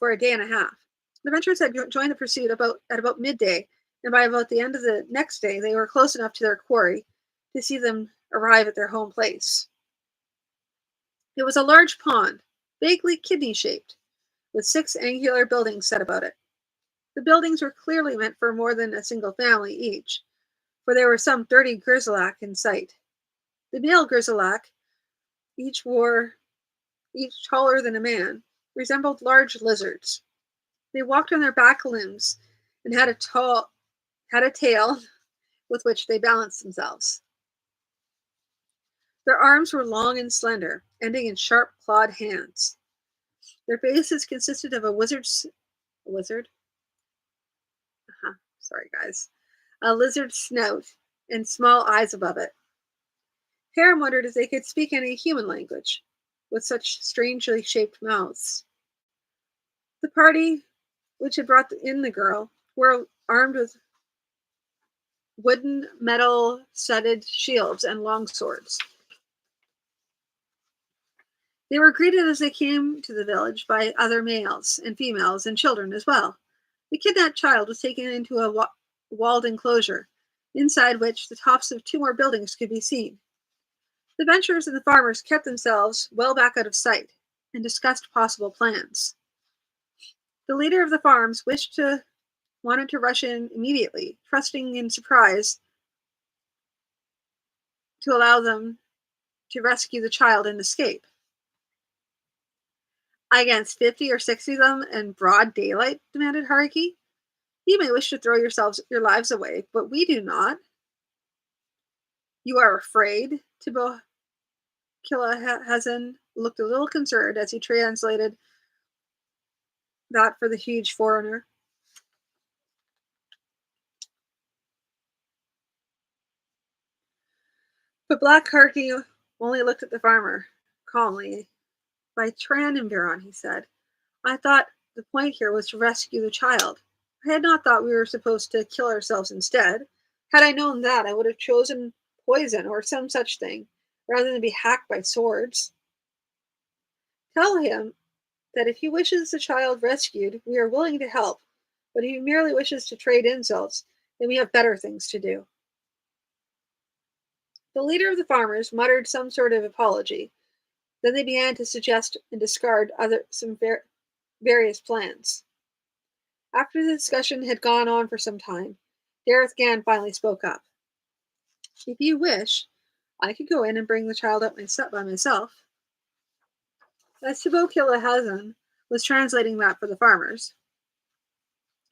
for a day and a half. The venturers had joined the pursuit at about midday, and by about the end of the next day, they were close enough to their quarry to see them arrive at their home place. It was a large pond, vaguely kidney-shaped, with 6 angular buildings set about it. The buildings were clearly meant for more than a single family each, for there were some 30 Grizzlak in sight. The male Grizzlak, each taller than a man, resembled large lizards. They walked on their back limbs and had a tail with which they balanced themselves. Their arms were long and slender, ending in sharp clawed hands. Their faces consisted of a lizard snout and small eyes above it. Harum wondered if they could speak any human language, with such strangely shaped mouths. The party, which had brought in the girl, were armed with wooden, metal-studded shields and long swords. They were greeted as they came to the village by other males and females and children as well, The kidnapped child was taken into a walled enclosure, inside which the tops of two more buildings could be seen. The adventurers and the farmers kept themselves well back out of sight and discussed possible plans. The leader of the farms wanted to rush in immediately, trusting in surprise to allow them to rescue the child and escape. Against 50 or 60 of them in broad daylight, demanded Haruki. You may wish to throw your lives away, but we do not. You are afraid? Tibo Kilahazen looked a little concerned as he translated that for the huge foreigner. But Black Haruki only looked at the farmer calmly. By Tranenviron, he said. I thought the point here was to rescue the child. I had not thought we were supposed to kill ourselves instead. Had I known that, I would have chosen poison or some such thing, rather than be hacked by swords. Tell him that if he wishes the child rescued, we are willing to help, but if he merely wishes to trade insults, then we have better things to do. The leader of the farmers muttered some sort of apology. Then they began to suggest and discard various plans. After the discussion had gone on for some time, Dareth Gann finally spoke up. If you wish, I could go in and bring the child up by myself. As Tibo Kilahazan was translating that for the farmers,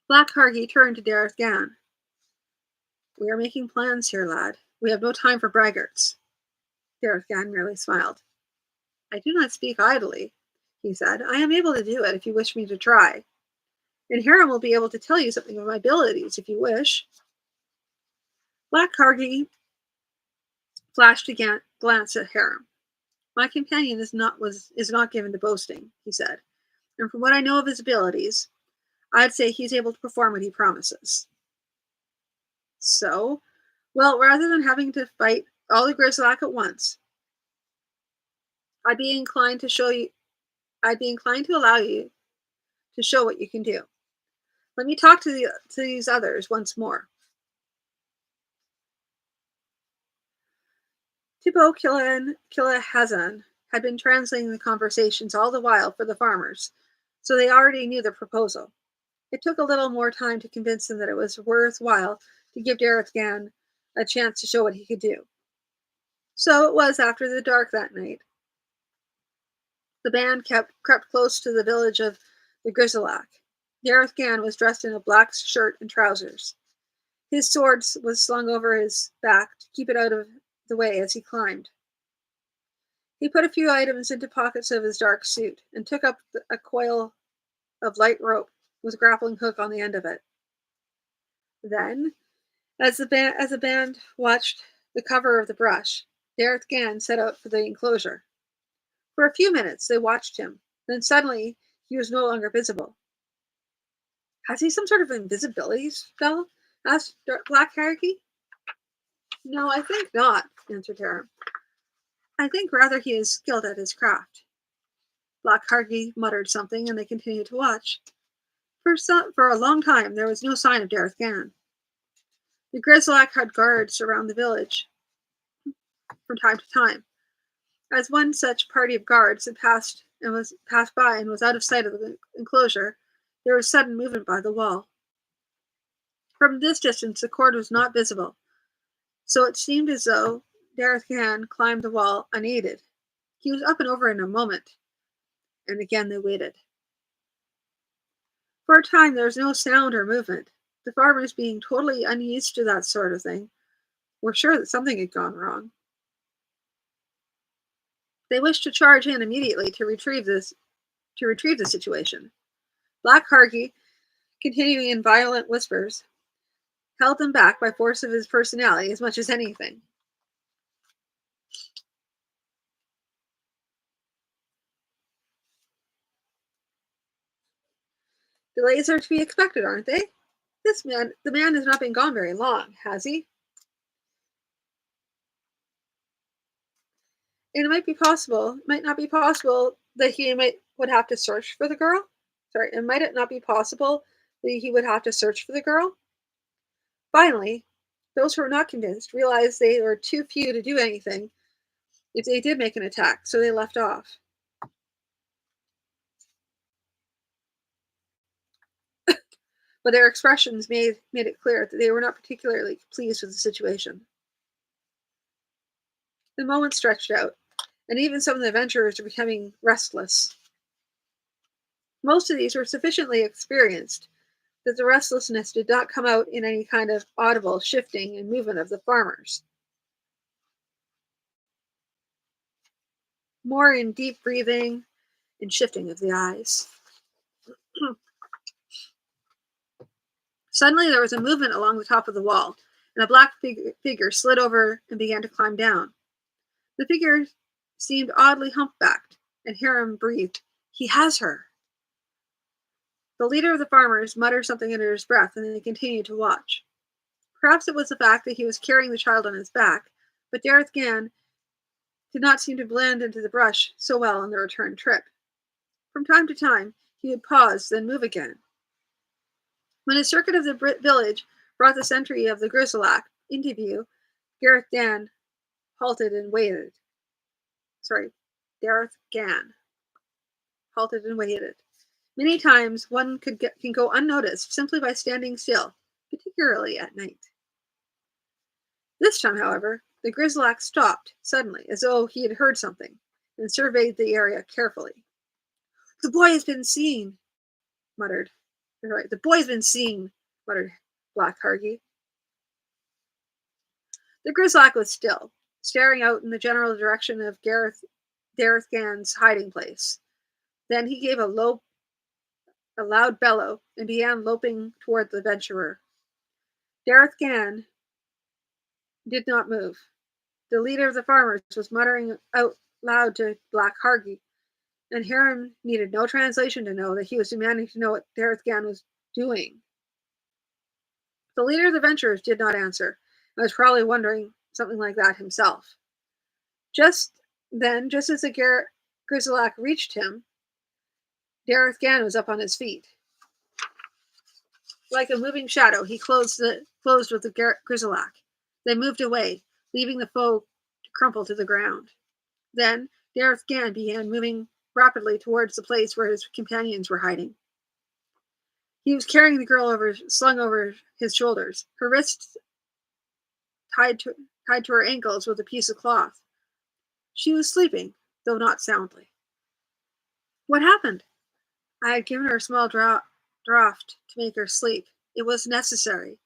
Black Hargi turned to Dareth Gann. We are making plans here, lad. We have no time for braggarts. Dareth Gann merely smiled. I do not speak idly, he said. I am able to do it if you wish me to try. And Haram will be able to tell you something of my abilities if you wish. Black Hargi flashed a glance at Haram. My companion is not given to boasting, he said. And from what I know of his abilities, I'd say he's able to perform what he promises. So, well, rather than having to fight all the Grizzlack at once, I'd be inclined to allow you to show what you can do. Let me talk to these others once more. Tibo Kilahazan had been translating the conversations all the while for the farmers, so they already knew the proposal. It took a little more time to convince them that it was worthwhile to give Dareth Gann a chance to show what he could do. So it was after the dark that night. The band crept close to the village of the Grizzlack. Dareth Gann was dressed in a black shirt and trousers. His sword was slung over his back to keep it out of the way as he climbed. He put a few items into pockets of his dark suit and took up a coil of light rope with a grappling hook on the end of it. Then, as the band watched the cover of the brush, Dareth Gann set out for the enclosure. For a few minutes they watched him. Then suddenly he was no longer visible. Has he some sort of invisibility spell? Asked Black Harricky. No, I think not, answered Haram. I think rather he is skilled at his craft. Black Hargy muttered something, and they continued to watch. For a long time, there was no sign of Dareth Gann. The Grizzlack had guards around the village from time to time. As one such party of guards had passed by and was out of sight of the enclosure, there was sudden movement by the wall. From this distance, the cord was not visible, so it seemed as though Dareth Gann climbed the wall unaided. He was up and over in a moment, and again they waited. For a time there was no sound or movement. The farmers, being totally unused to that sort of thing, were sure that something had gone wrong. They wished to charge in immediately to retrieve the situation. Black Hargy, continuing in violent whispers, held them back by force of his personality as much as anything. Delays are to be expected, aren't they? The man has not been gone very long, has he? And might not be possible that would have to search for the girl? Sorry, and might it not be possible that he would have to search for the girl. Finally, those who were not convinced realized they were too few to do anything if they did make an attack, so they left off. But their expressions made it clear that they were not particularly pleased with the situation. The moments stretched out, and even some of the adventurers were becoming restless. Most of these were sufficiently experienced that the restlessness did not come out in any kind of audible shifting and movement of the farmers, more in deep breathing and shifting of the eyes. Suddenly there was a movement along the top of the wall, and a black figure slid over and began to climb down. The figure seemed oddly humpbacked, and Hiram breathed, "He has her." The leader of the farmers muttered something under his breath, and they continued to watch. Perhaps it was the fact that he was carrying the child on his back, but Dareth Gann did not seem to blend into the brush so well on the return trip. From time to time, he would pause, then move again. When a circuit of the village brought the sentry of the Grizzlack into view, Gareth Dan halted and waited. Dareth Gann halted and waited. Many times one can go unnoticed simply by standing still, particularly at night. This time, however, the Grizzlack stopped suddenly, as though he had heard something, and surveyed the area carefully. "The boy has been seen," muttered. "The boy has been seen," muttered Black Hargy. The Grizzlack was still, staring out in the general direction of Dareth Gann's hiding place. Then he gave a loud bellow and began loping toward the adventurer. Dareth Gann did not move. The leader of the farmers was muttering out loud to Black Hargy, and Hiram needed no translation to know that he was demanding to know what Dareth Gann was doing. The leader of the adventurers did not answer, and was probably wondering something like that himself. Just then, just as the Grizzlack reached him, Dareth Gann was up on his feet. Like a moving shadow, he closed with the Grizzlack, then moved away, leaving the foe to crumple to the ground. Then Dareth Gann began moving rapidly towards the place where his companions were hiding. He was carrying the girl slung over his shoulders, her wrists tied to her ankles with a piece of cloth. She was sleeping, though not soundly. What happened? I had given her a small draught to make her sleep. It was necessary,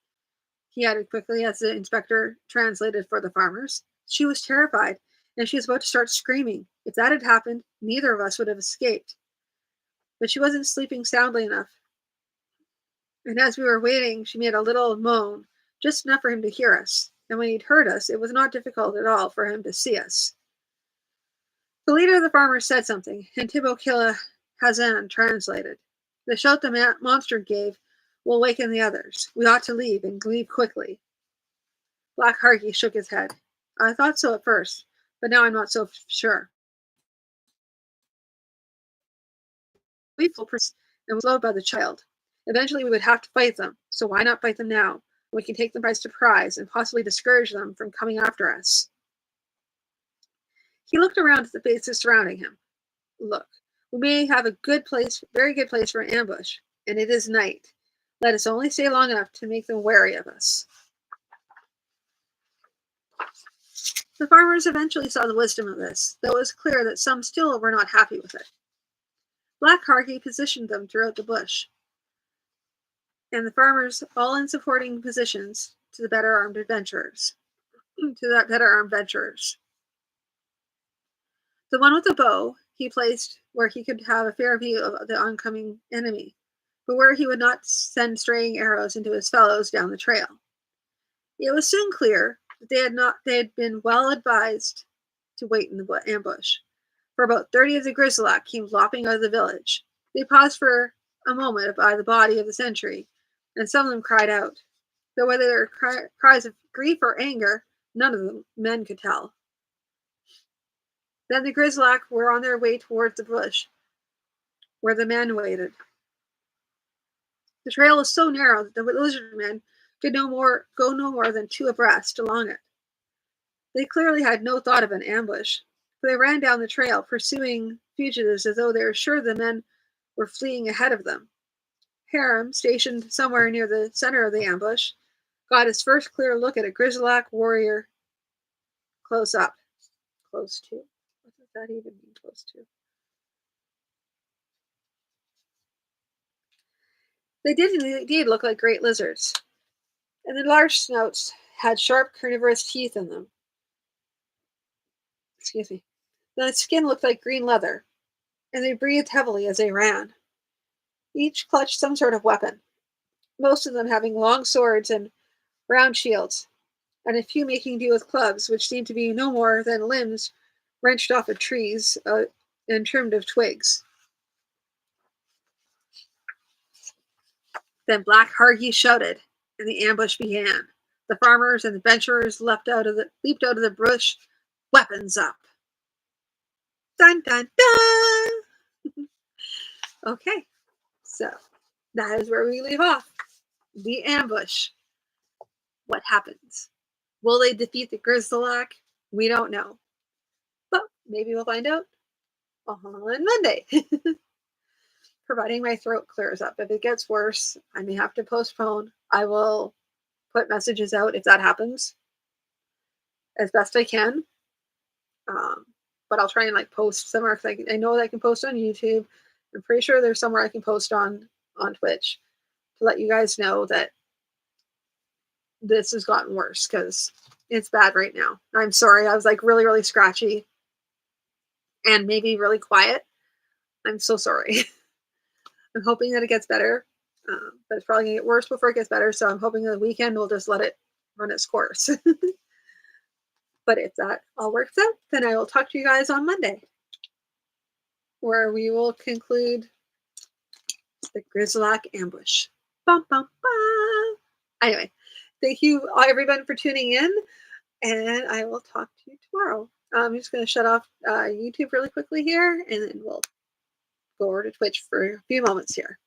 he added quickly as the inspector translated for the farmers. She was terrified, and she was about to start screaming. If that had happened, neither of us would have escaped. But she wasn't sleeping soundly enough. And as we were waiting, she made a little moan, just enough for him to hear us. And when he'd heard us, it was not difficult at all for him to see us. The leader of the farmers said something, and Tibokila Hazan translated. The shout the monster gave will awaken the others. We ought to leave, and leave quickly. Black Harky shook his head. I thought so at first, but now I'm not so sure. We full and was slowed by the child. Eventually we would have to fight them, so why not fight them now? We can take them by surprise and possibly discourage them from coming after us. He looked around at the faces surrounding him. Look, we may have a very good place for an ambush, and it is night. Let us only stay long enough to make them wary of us. The farmers eventually saw the wisdom of this, though it was clear that some still were not happy with it. Black Harky positioned them throughout the bush, and the farmers all in supporting positions to the better armed adventurers. The one with the bow he placed where he could have a fair view of the oncoming enemy, but where he would not send straying arrows into his fellows down the trail. It was soon clear that they had been well advised to wait in the ambush, for about 30 of the Grizzlack came lopping out of the village. They paused for a moment by the body of the sentry, and some of them cried out, though whether they were cries of grief or anger, none of the men could tell. Then the Grizzlack were on their way towards the bush, where the men waited. The trail was so narrow that the lizard men could go no more than two abreast along it. They clearly had no thought of an ambush, for they ran down the trail, pursuing fugitives as though they were sure the men were fleeing ahead of them. Haram, stationed somewhere near the center of the ambush, got his first clear look at a Grizzlak warrior close up. Close to. What does that even mean, close to? They did indeed look like great lizards, and the large snouts had sharp carnivorous teeth in them. Excuse me. The skin looked like green leather, and they breathed heavily as they ran. Each clutched some sort of weapon, most of them having long swords and round shields, and a few making do with clubs, which seemed to be no more than limbs wrenched off of trees and trimmed of twigs. Then Black Hargy shouted, and the ambush began. The farmers and adventurers leaped out of the bush, weapons up. Dun dun dun! Okay, so that is where we leave off. The ambush. What happens? Will they defeat the Grizzlak? We don't know. But maybe we'll find out on Monday. Providing my throat clears up. If it gets worse, I may have to postpone. I will put messages out if that happens as best I can. But I'll try and post somewhere. I know that I can post on YouTube. I'm pretty sure there's somewhere I can post on Twitch to let you guys know that this has gotten worse because it's bad right now. I'm sorry. I was really, really scratchy and maybe really quiet. I'm so sorry. I'm hoping that it gets better, but it's probably going to get worse before it gets better. So I'm hoping the weekend will just let it run its course. But if that all works out, then I will talk to you guys on Monday, where we will conclude the Grizzlak ambush. Bum, bum, bum. Anyway, thank you everyone for tuning in, and I will talk to you tomorrow. I'm just going to shut off YouTube really quickly here, and then we'll go over to Twitch for a few moments here.